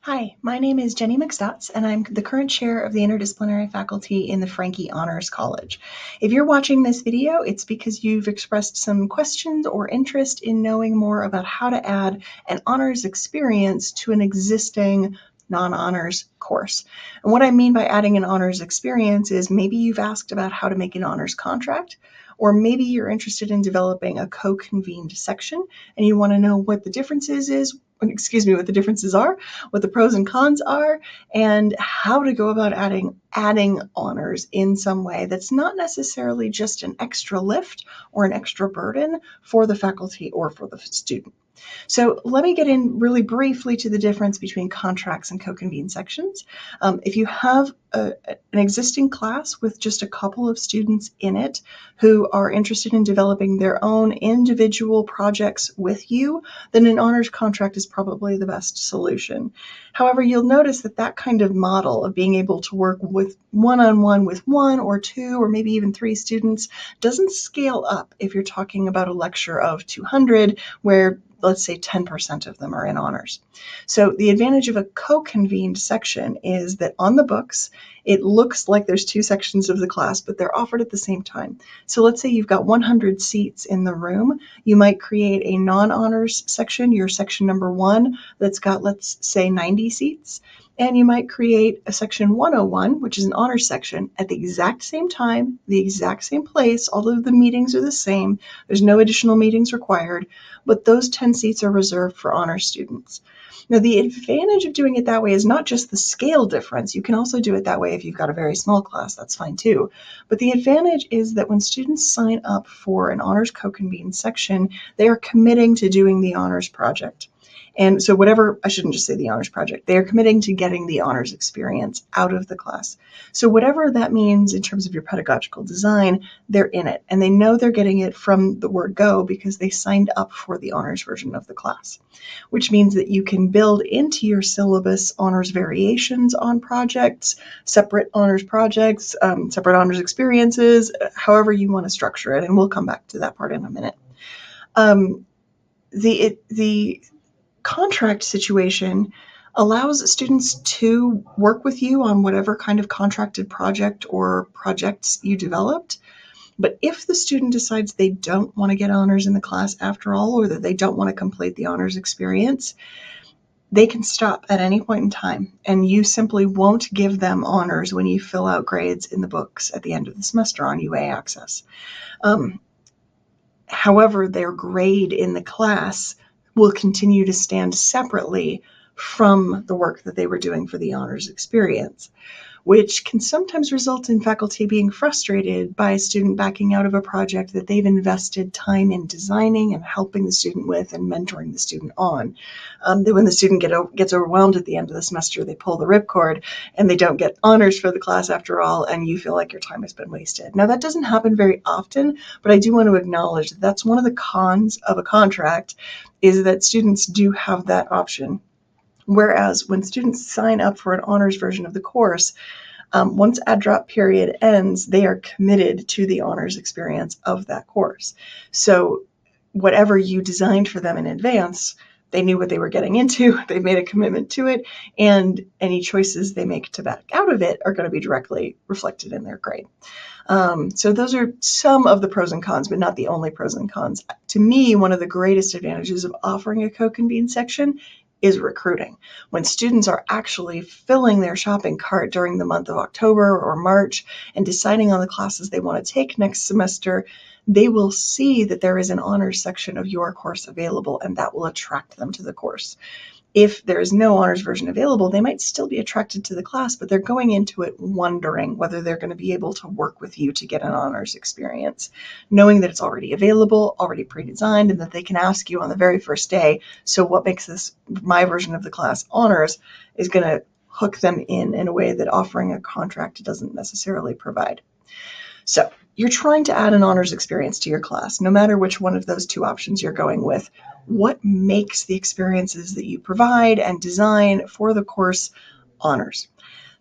Hi, my name is Jenny McStatz, and I'm the current chair of the interdisciplinary faculty in the Franke Honors College. If you're watching this video, it's because you've expressed some questions or interest in knowing more about how to add an honors experience to an existing non-honors course. And what I mean by adding an honors experience is maybe you've asked about how to make an honors contract, or maybe you're interested in developing a co-convened section and you want to know what the differences are, what the pros and cons are, and how to go about adding honors in some way that's not necessarily just an extra lift or an extra burden for the faculty or for the student. So let me get in really briefly to the difference between contracts and co-convened sections. If you have an existing class with just a couple of students in it who are interested in developing their own individual projects with you, then an honors contract is probably the best solution. However, you'll notice that kind of model of being able to work with one-on-one with one or two or maybe even three students doesn't scale up if you're talking about a lecture of 200 where let's say 10% of them are in honors. So the advantage of a co-convened section is that on the books, it looks like there's two sections of the class, but they're offered at the same time. So let's say you've got 100 seats in the room. You might create a non-honors section, your section number 1, that's got, let's say, 90 seats. And you might create a section 101, which is an honors section, at the exact same time, the exact same place. All of the meetings are the same. There's no additional meetings required, but those 10 seats are reserved for honors students. Now, the advantage of doing it that way is not just the scale difference. You can also do it that way if you've got a very small class. That's fine too. But the advantage is that when students sign up for an honors co-convened section, they are committing to doing the honors project. And so I shouldn't just say the honors project, they are committing to getting the honors experience out of the class. So whatever that means in terms of your pedagogical design, they're in it. And they know they're getting it from the word go because they signed up for the honors version of the class, which means that you can build into your syllabus honors variations on projects, separate honors projects, separate honors experiences, however you want to structure it. And we'll come back to that part in a minute. The contract situation allows students to work with you on whatever kind of contracted project or projects you developed. But if the student decides they don't want to get honors in the class after all, or that they don't want to complete the honors experience, they can stop at any point in time, and you simply won't give them honors when you fill out grades in the books at the end of the semester on UA Access. However, their grade in the class will continue to stand separately from the work that they were doing for the honors experience, which can sometimes result in faculty being frustrated by a student backing out of a project that they've invested time in designing and helping the student with and mentoring the student on. That when the student gets overwhelmed at the end of the semester, they pull the ripcord and they don't get honors for the class after all, and you feel like your time has been wasted. Now, that doesn't happen very often, but I do want to acknowledge that that's one of the cons of a contract, is that students do have that option. Whereas when students sign up for an honors version of the course, once add drop period ends, they are committed to the honors experience of that course. So whatever you designed for them in advance, they knew what they were getting into, they made a commitment to it, and any choices they make to back out of it are going to be directly reflected in their grade. So those are some of the pros and cons, but not the only pros and cons. To me, one of the greatest advantages of offering a co-convened section is recruiting. When students are actually filling their shopping cart during the month of October or March and deciding on the classes they want to take next semester, they will see that there is an honors section of your course available, and that will attract them to the course. If there is no honors version available, they might still be attracted to the class, but they're going into it wondering whether they're going to be able to work with you to get an honors experience, knowing that it's already available, already pre-designed, and that they can ask you on the very first day, so what makes my version of the class honors, is going to hook them in a way that offering a contract doesn't necessarily provide. So you're trying to add an honors experience to your class, no matter which one of those two options you're going with. What makes the experiences that you provide and design for the course honors?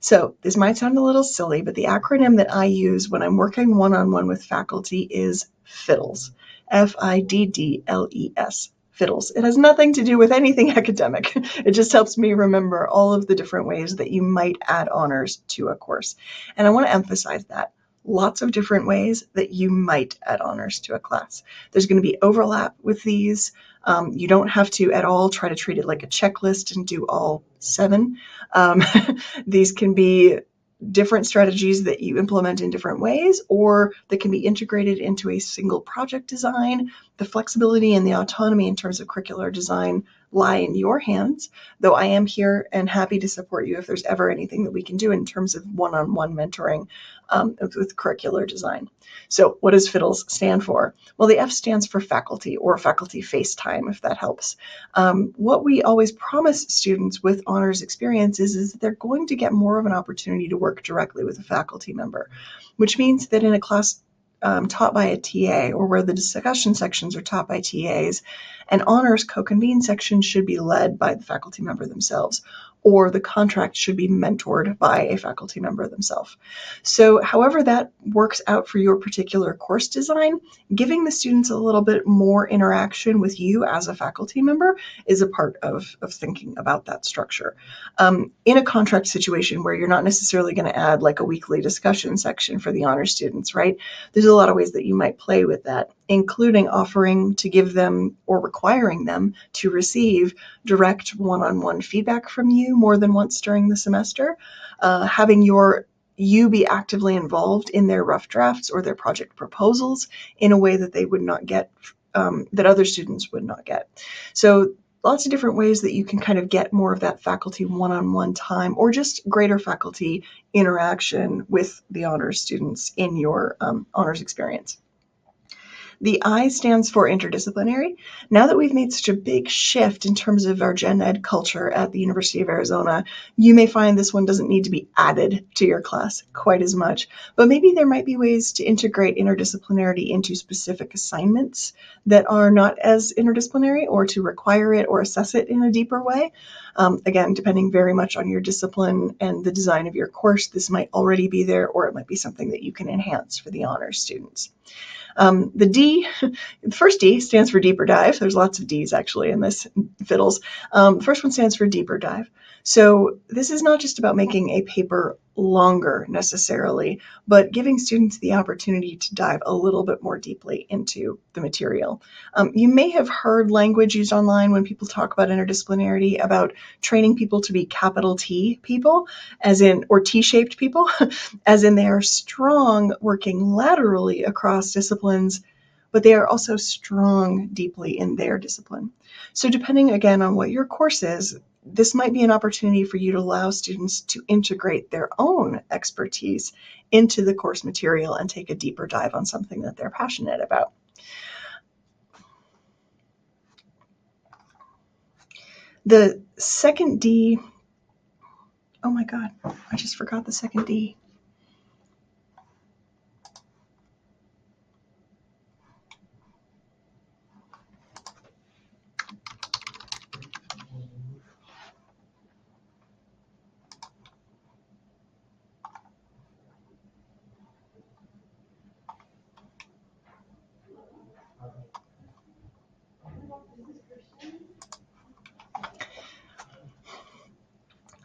So this might sound a little silly, but the acronym that I use when I'm working one-on-one with faculty is FIDDLES, FIDDLES, Fiddles. It has nothing to do with anything academic. It just helps me remember all of the different ways that you might add honors to a course. And I want to emphasize that. Lots of different ways that you might add honors to a class. There's going to be overlap with these. You don't have to at all try to treat it like a checklist and do all 7. These can be different strategies that you implement in different ways, or that can be integrated into a single project design. The flexibility and the autonomy in terms of curricular design lie in your hands, though I am here and happy to support you if there's ever anything that we can do in terms of one-on-one mentoring with curricular design. So what does FIDDLES stand for? Well, the F stands for faculty, or faculty face time, if that helps. What we always promise students with honors experiences is that they're going to get more of an opportunity to work directly with a faculty member, which means that in a class taught by a TA, or where the discussion sections are taught by TAs, an honors co-convene section should be led by the faculty member themselves, or the contract should be mentored by a faculty member themselves. So however that works out for your particular course design, giving the students a little bit more interaction with you as a faculty member is a part of thinking about that structure. In a contract situation where you're not necessarily going to add like a weekly discussion section for the honors students, right? There's a lot of ways that you might play with that, including offering to give them or requiring them to receive direct one-on-one feedback from you more than once during the semester, having you be actively involved in their rough drafts or their project proposals in a way that they would not get, that other students would not get. So lots of different ways that you can kind of get more of that faculty one-on-one time, or just greater faculty interaction with the honors students in your honors experience. The I stands for interdisciplinary. Now that we've made such a big shift in terms of our gen ed culture at the University of Arizona, you may find this one doesn't need to be added to your class quite as much, but maybe there might be ways to integrate interdisciplinarity into specific assignments that are not as interdisciplinary, or to require it or assess it in a deeper way. Again, depending very much on your discipline and the design of your course, this might already be there, or it might be something that you can enhance for the honors students. The D, the first D stands for deeper dive. There's lots of D's actually in this FIDDLES. The first one stands for deeper dive. So this is not just about making a paper longer necessarily, but giving students the opportunity to dive a little bit more deeply into the material. You may have heard language used online when people talk about interdisciplinarity about training people to be capital T people, as in, or T-shaped people, as in they are strong working laterally across disciplines, but they are also strong deeply in their discipline. So depending again on what your course is, this might be an opportunity for you to allow students to integrate their own expertise into the course material and take a deeper dive on something that they're passionate about. The second D, oh my God, I just forgot the second D.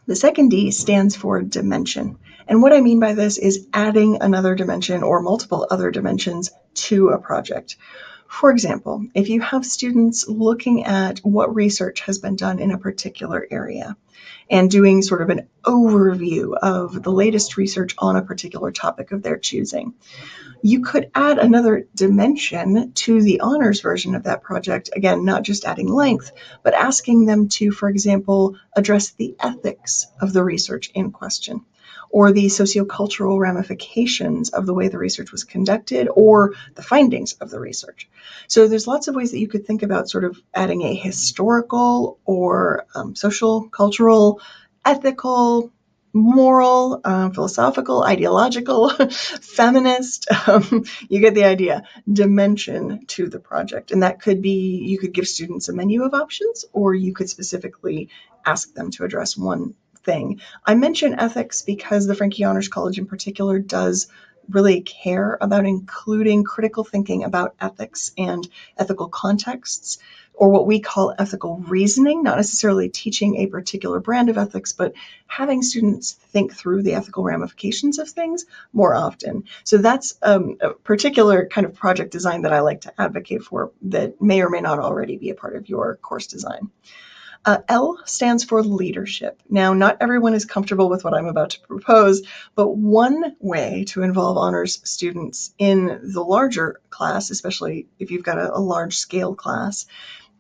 The second D stands for dimension. And what I mean by this is adding another dimension or multiple other dimensions to a project. For example, if you have students looking at what research has been done in a particular area and doing sort of an overview of the latest research on a particular topic of their choosing, you could add another dimension to the honors version of that project. Again, not just adding length, but asking them to, for example, address the ethics of the research in question, or the sociocultural ramifications of the way the research was conducted, or the findings of the research. So there's lots of ways that you could think about sort of adding a historical or social, cultural, ethical, moral, philosophical, ideological, feminist, you get the idea, dimension to the project. And that could be, you could give students a menu of options, or you could specifically ask them to address one thing. I mention ethics because the Franke Honors College in particular does really care about including critical thinking about ethics and ethical contexts or what we call ethical reasoning, not necessarily teaching a particular brand of ethics, but having students think through the ethical ramifications of things more often. So that's a particular kind of project design that I like to advocate for that may or may not already be a part of your course design. L stands for leadership. Now, not everyone is comfortable with what I'm about to propose, but one way to involve honors students in the larger class, especially if you've got a large scale class,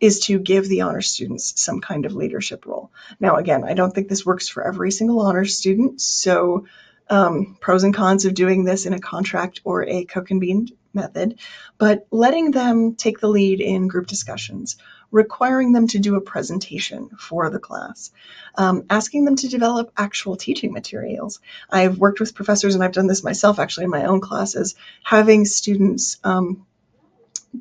is to give the honors students some kind of leadership role. Now, again, I don't think this works for every single honors student, so pros and cons of doing this in a contract or a co-convened method, but letting them take the lead in group discussions, requiring them to do a presentation for the class, asking them to develop actual teaching materials. I've worked with professors, and I've done this myself actually in my own classes, having students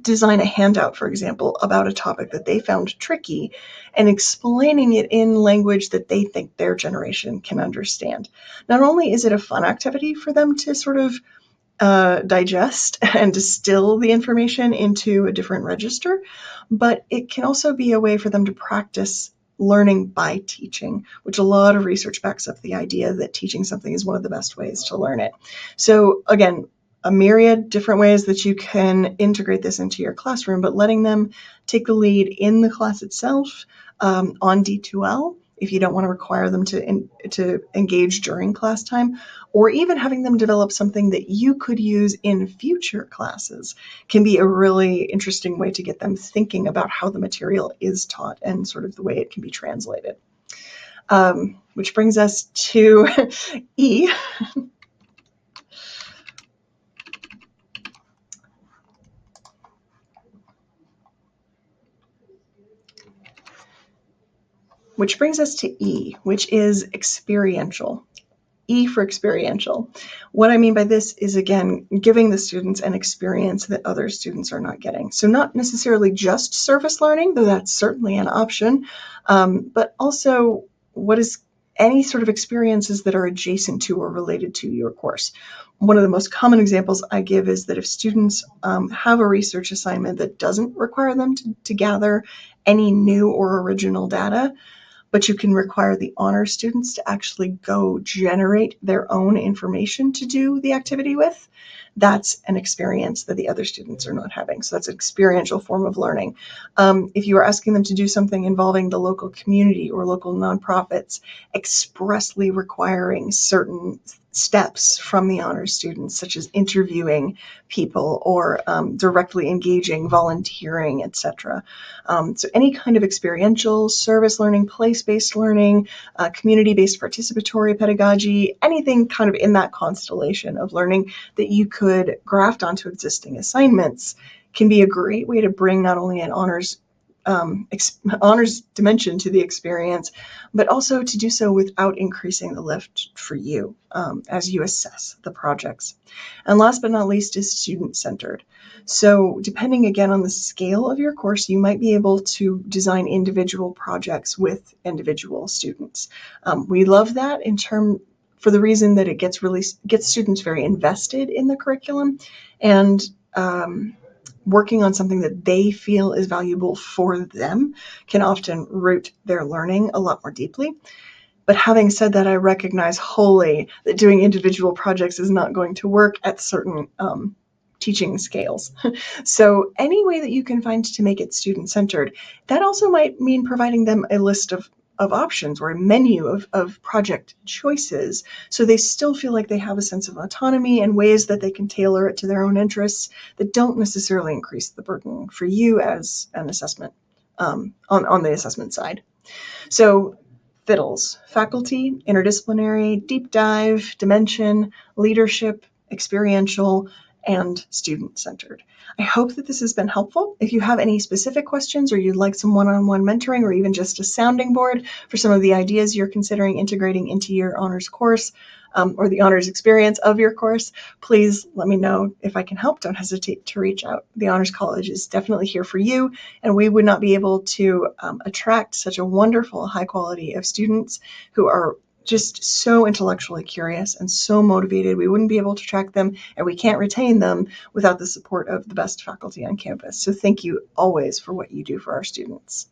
design a handout, for example, about a topic that they found tricky and explaining it in language that they think their generation can understand. Not only is it a fun activity for them to sort of digest and distill the information into a different register, but it can also be a way for them to practice learning by teaching, which a lot of research backs up the idea that teaching something is one of the best ways to learn it. So again, a myriad different ways that you can integrate this into your classroom, but letting them take the lead in the class itself on D2L, if you don't want to require them to engage during class time, or even having them develop something that you could use in future classes, can be a really interesting way to get them thinking about how the material is taught and sort of the way it can be translated. Which brings us to E. Which brings us to E, which is experiential. E for experiential. What I mean by this is, again, giving the students an experience that other students are not getting. So not necessarily just surface learning, though that's certainly an option, but also what is any sort of experiences that are adjacent to or related to your course. One of the most common examples I give is that if students have a research assignment that doesn't require them to gather any new or original data, but you can require the honor students to actually go generate their own information to do the activity with. That's an experience that the other students are not having. So that's an experiential form of learning. If you are asking them to do something involving the local community or local nonprofits, expressly requiring certain steps from the honors students, such as interviewing people or directly engaging, volunteering, etc. So any kind of experiential, service learning, place-based learning, community-based participatory pedagogy, anything kind of in that constellation of learning that you could graft onto existing assignments can be a great way to bring not only an honors dimension to the experience, but also to do so without increasing the lift for you as you assess the projects. And last but not least is student-centered. So depending again on the scale of your course, you might be able to design individual projects with individual students. We love that for the reason that it gets students very invested in the curriculum and working on something that they feel is valuable for them can often root their learning a lot more deeply. But having said that, I recognize wholly that doing individual projects is not going to work at certain teaching scales. So any way that you can find to make it student-centered, that also might mean providing them a list of options or a menu of project choices, so they still feel like they have a sense of autonomy and ways that they can tailor it to their own interests that don't necessarily increase the burden for you as an assessment on the assessment side. So FIDLS: faculty, interdisciplinary, deep dive, dimension, leadership, experiential, and student-centered. I hope that this has been helpful. If you have any specific questions or you'd like some one-on-one mentoring or even just a sounding board for some of the ideas you're considering integrating into your honors course or the honors experience of your course, please let me know if I can help. Don't hesitate to reach out. The Honors College is definitely here for you, and we would not be able to attract such a wonderful high quality of students who are just so intellectually curious and so motivated. We wouldn't be able to track them, and we can't retain them without the support of the best faculty on campus. So thank you always for what you do for our students.